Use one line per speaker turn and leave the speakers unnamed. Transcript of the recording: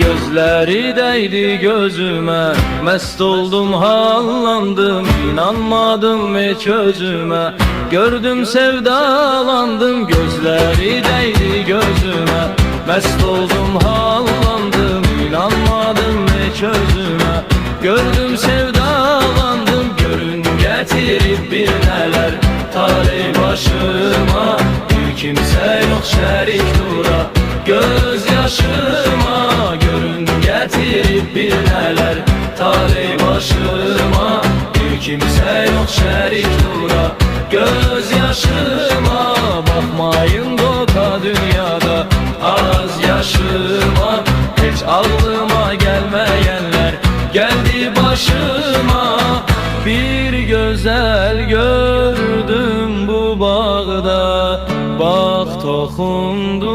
Gözleri değdi gözüme, mest oldum hallandım, inanmadım hiç özüme. Gördüm sevdalandım, gözleri değdi gözüme, mest oldum hallandım, inanmadım hiç özüme. Gördüm sevdalandım, görün getirip bir neler talih başıma. Bir kimse yok şerik dura gözyaşıma. Görün getirip bir neler talih başıma. Bir kimse yok şerik dura gözyaşıma. Bakmayın doka dünyada az yaşıma. Hiç aklıma gelmeyenler geldi başıma. Bir güzel gördüm bu bağda, bak tokundu